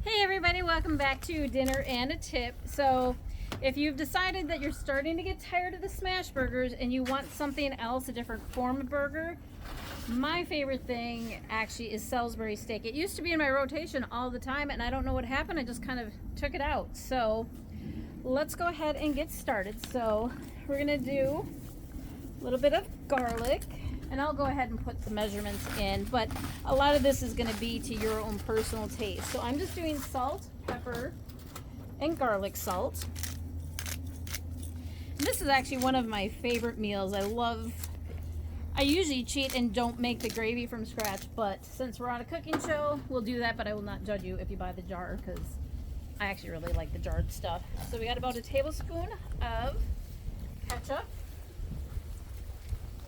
Hey everybody, welcome back to Dinner and a Tip. So if you've decided that you're starting to get tired of the smash burgers and you want something else, a different form of burger, my favorite thing actually is Salisbury steak. It used to be in my rotation all the time and I don't know what happened. I just kind of took it out. So let's go ahead and get started. So we're gonna do a little bit of garlic. And I'll go ahead and put the measurements in, but a lot of this is going to be to your own personal taste. So I'm just doing salt, pepper, and garlic salt. And this is actually one of my favorite meals. I usually cheat and don't make the gravy from scratch, but since we're on a cooking show, we'll do that, but I will not judge you if you buy the jar because I actually really like the jarred stuff. So we got about a tablespoon of ketchup.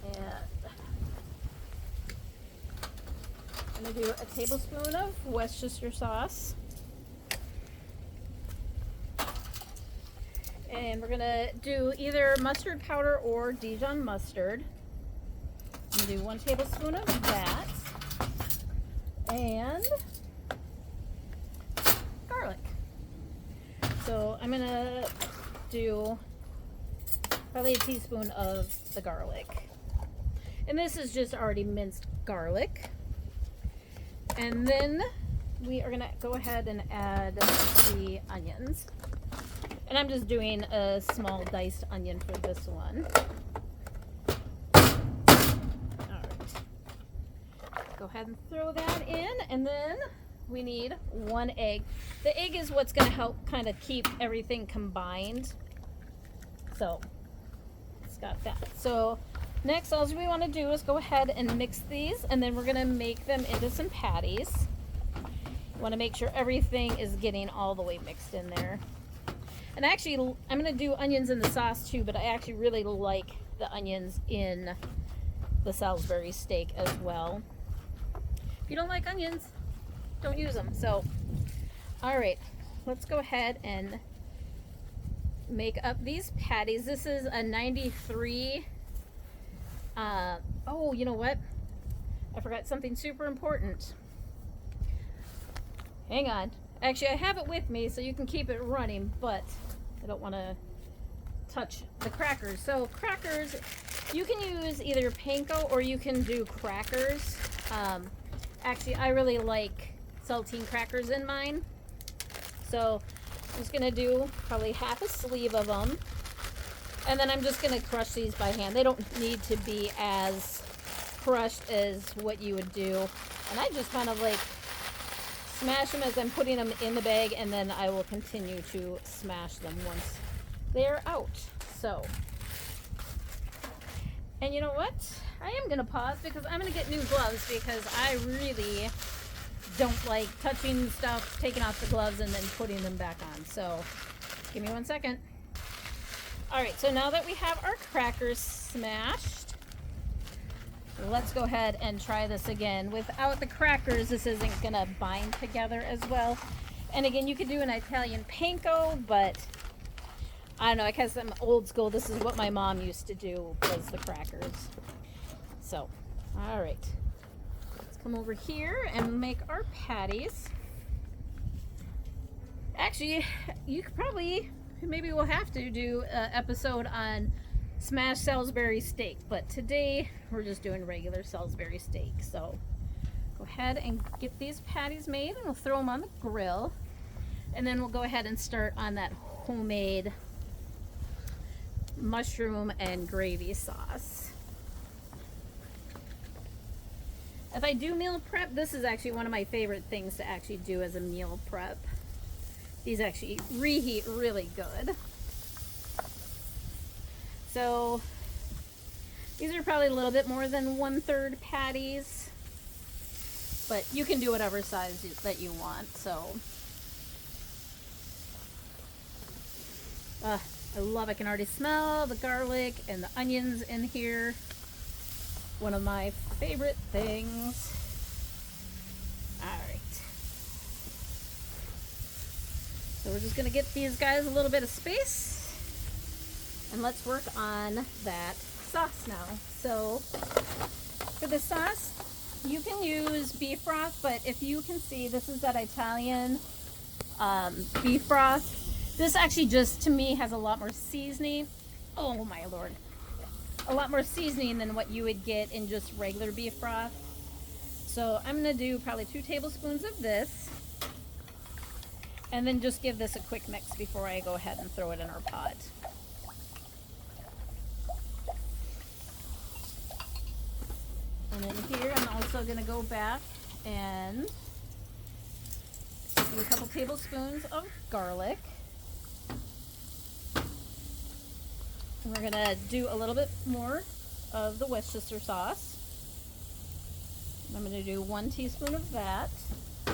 And I'm going to do a tablespoon of Worcestershire sauce. And we're going to do either mustard powder or Dijon mustard. I'm going to do 1 tablespoon of that. And garlic. So I'm going to do probably a teaspoon of the garlic. And this is just already minced garlic. And then we are going to go ahead and add the onions. And I'm just doing a small diced onion for this one. Alright. Go ahead and throw that in. And then we need 1 egg. The egg is what's going to help kind of keep everything combined. So, it's got that. So, next, all we want to do is go ahead and mix these, and then we're going to make them into some patties. You want to make sure everything is getting all the way mixed in there. And actually, I'm going to do onions in the sauce too, but I actually really like the onions in the Salisbury steak as well. If you don't like onions, don't use them. So, all right, let's go ahead and make up these patties. This is a 93. Oh, you know what? I forgot something super important. Hang on. Actually, I have it with me so you can keep it running, but I don't want to touch the crackers. So crackers, you can use either panko or you can do crackers. Actually, I really like saltine crackers in mine. So I'm just going to do probably half a sleeve of them. And then I'm just going to crush these by hand. They don't need to be as crushed as what you would do. And I just kind of like smash them as I'm putting them in the bag, and then I will continue to smash them once they're out. So, and you know what? I am going to pause because I'm going to get new gloves because I really don't like touching stuff, taking off the gloves, and then putting them back on. So, give me 1 second. Alright, so now that we have our crackers smashed, let's go ahead and try this again. Without the crackers, this isn't going to bind together as well. And again, you could do an Italian panko, but I don't know, I guess I'm old school. This is what my mom used to do, was the crackers. So, alright. Let's come over here and make our patties. Actually, you could probably... maybe we'll have to do an episode on smashed Salisbury steak, but today we're just doing regular Salisbury steak. So go ahead and get these patties made, and we'll throw them on the grill, and then we'll go ahead and start on that homemade mushroom and gravy sauce. If I do meal prep, this is actually one of my favorite things to actually do as a meal prep. These actually reheat really good. So these are probably a little bit more than 1/3 patties, but you can do whatever size that you want. So I love, I can already smell the garlic and the onions in here. One of my favorite things. All right. So we're just going to get these guys a little bit of space, and let's work on that sauce now. So for the sauce, you can use beef broth, but if you can see, this is that Italian beef broth. This actually just, to me, has a lot more seasoning. Oh my Lord. A lot more seasoning than what you would get in just regular beef broth. So I'm going to do probably 2 tablespoons of this. And then just give this a quick mix before I go ahead and throw it in our pot. And then here I'm also going to go back and do a couple tablespoons of garlic. And we're going to do a little bit more of the Worcestershire sauce. I'm going to do 1 teaspoon of that. Do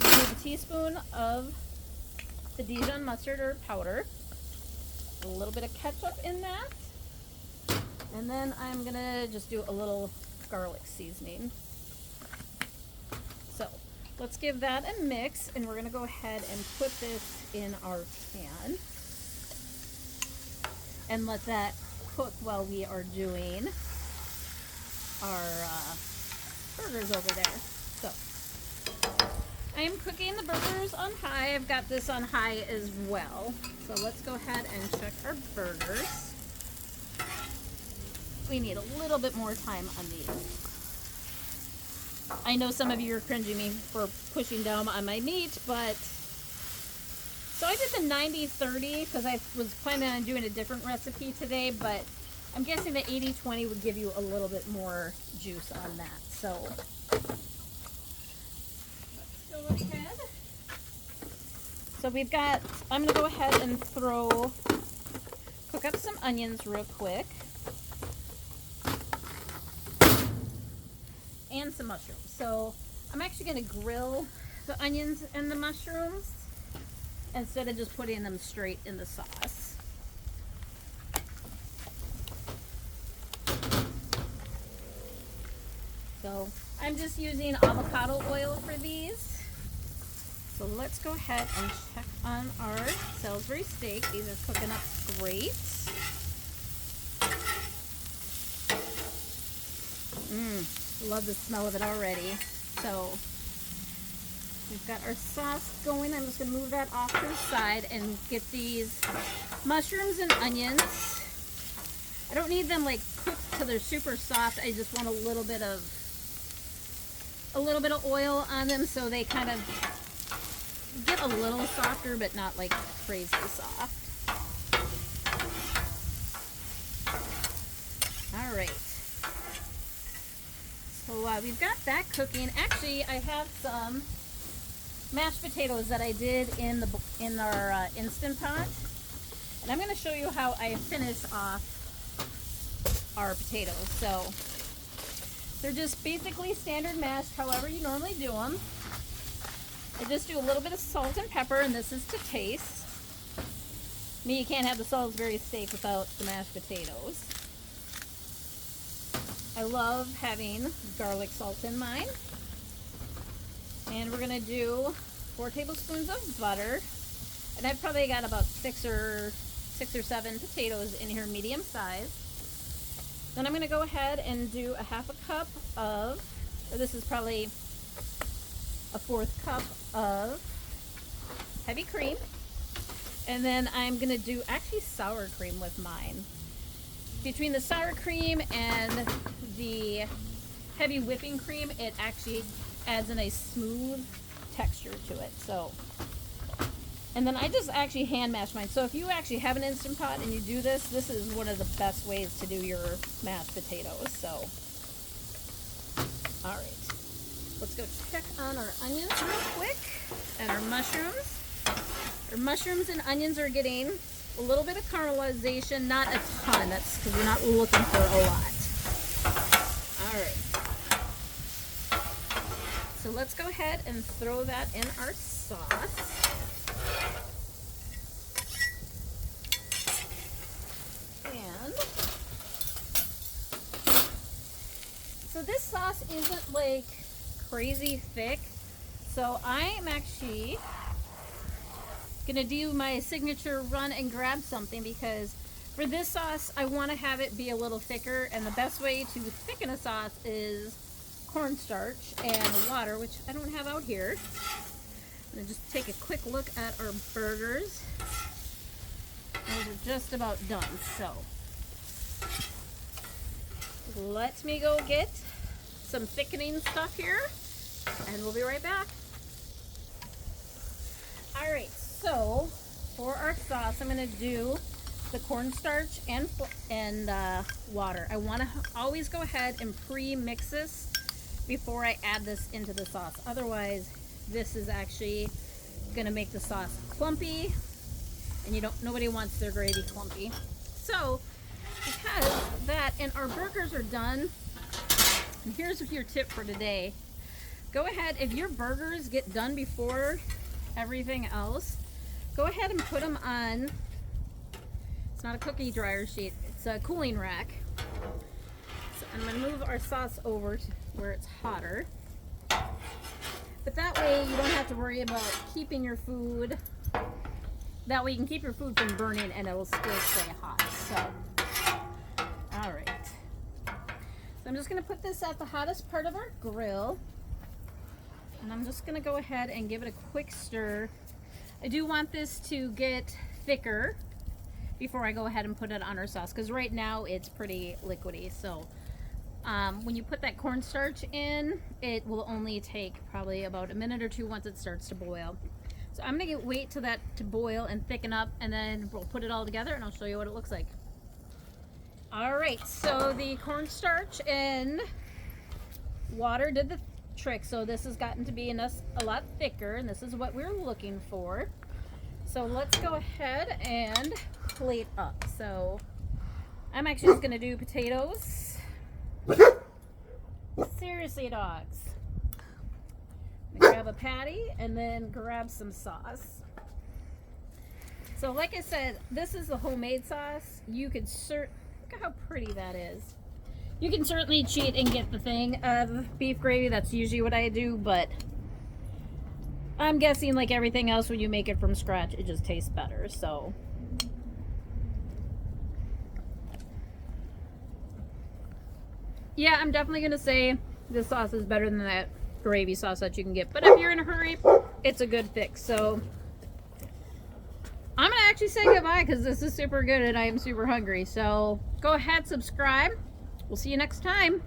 a teaspoon of the Dijon mustard or powder. A little bit of ketchup in that. And then I'm going to just do a little garlic seasoning. So let's give that a mix, and we're going to go ahead and put this in our pan and let that cook while we are doing our burgers over there. So I am cooking the burgers on high. I've got this on high as well. So let's go ahead and check our burgers. We need a little bit more time on these. I know some of you are cringing me for pushing down on my meat, but so I did the 90-30 because I was planning on doing a different recipe today, but I'm guessing the 80-20 would give you a little bit more juice on that. So let's go ahead. So we've got, I'm going to go ahead and cook up some onions real quick. And some mushrooms. So I'm actually going to grill the onions and the mushrooms instead of just putting them straight in the sauce. So I'm just using avocado oil for these. So let's go ahead and check on our Salisbury steak. These are cooking up great. Love the smell of it already. So we've got our sauce going. I'm just going to move that off to the side and get these mushrooms and onions. I don't need them like cooked till they're super soft. I just want a little bit of oil on them so they kind of get a little softer, but not like crazy soft. All right. So we've got that cooking. Actually, I have some mashed potatoes that I did in our Instant Pot, and I'm going to show you how I finish off our potatoes. So they're just basically standard mashed, however you normally do them. I just do a little bit of salt and pepper, and this is to taste. You can't have the Salisbury steak without the mashed potatoes. I love having garlic salt in mine. And we're going to do 4 tablespoons of butter. And I've probably got about 6 or 7 potatoes in here, medium size. Then I'm going to go ahead and do a 1/2 cup of, or this is probably a 1/4 cup of heavy cream. And then I'm going to do actually sour cream with mine. Between the sour cream and the heavy whipping cream, it actually adds a nice smooth texture to it. So, and then I just actually hand mash mine. So if you actually have an Instant Pot and you do this, this is one of the best ways to do your mashed potatoes. So, all right, let's go check on our onions real quick and our mushrooms. Our mushrooms and onions are getting a little bit of caramelization, not a ton. That's because we're not looking for a lot. All right. So let's go ahead and throw that in our sauce. And so this sauce isn't like crazy thick. So I'm actually gonna do my signature run and grab something, because for this sauce I want to have it be a little thicker, and the best way to thicken a sauce is cornstarch and water, which I don't have out here. And just take a quick look at our burgers. Those are just about done, so let me go get some thickening stuff here, and we'll be right back. All right, so for our sauce, I'm gonna do the cornstarch and water. I want to always go ahead and pre-mix this before I add this into the sauce. Otherwise, this is actually gonna make the sauce clumpy, and nobody wants their gravy clumpy. So because that and our burgers are done, and here's your tip for today. Go ahead, if your burgers get done before everything else, go ahead and put them on, it's not a cookie dryer sheet, it's a cooling rack. So I'm gonna move our sauce over to where it's hotter. But that way you don't have to worry about keeping your food. That way you can keep your food from burning and it will still stay hot. So, all right. So I'm just gonna put this at the hottest part of our grill. And I'm just gonna go ahead and give it a quick stir. I do want this to get thicker before I go ahead and put it on our sauce, because right now it's pretty liquidy. So when you put that cornstarch in, it will only take probably about a minute or two once it starts to boil. So I'm gonna wait till that to boil and thicken up, and then we'll put it all together and I'll show you what it looks like. All right, so the cornstarch and water did the trick. So this has gotten to be a lot thicker, and this is what we're looking for. So let's go ahead and plate up. So I'm actually just gonna do potatoes. Seriously, dogs. Grab a patty and then grab some sauce. So like I said, this is the homemade sauce. You could look at how pretty that is. You can certainly cheat and get the thing of beef gravy. That's usually what I do, but I'm guessing like everything else, when you make it from scratch, it just tastes better. So yeah, I'm definitely gonna say this sauce is better than that gravy sauce that you can get. But if you're in a hurry, it's a good fix. So I'm gonna actually say goodbye because this is super good and I am super hungry. So go ahead, subscribe. We'll see you next time.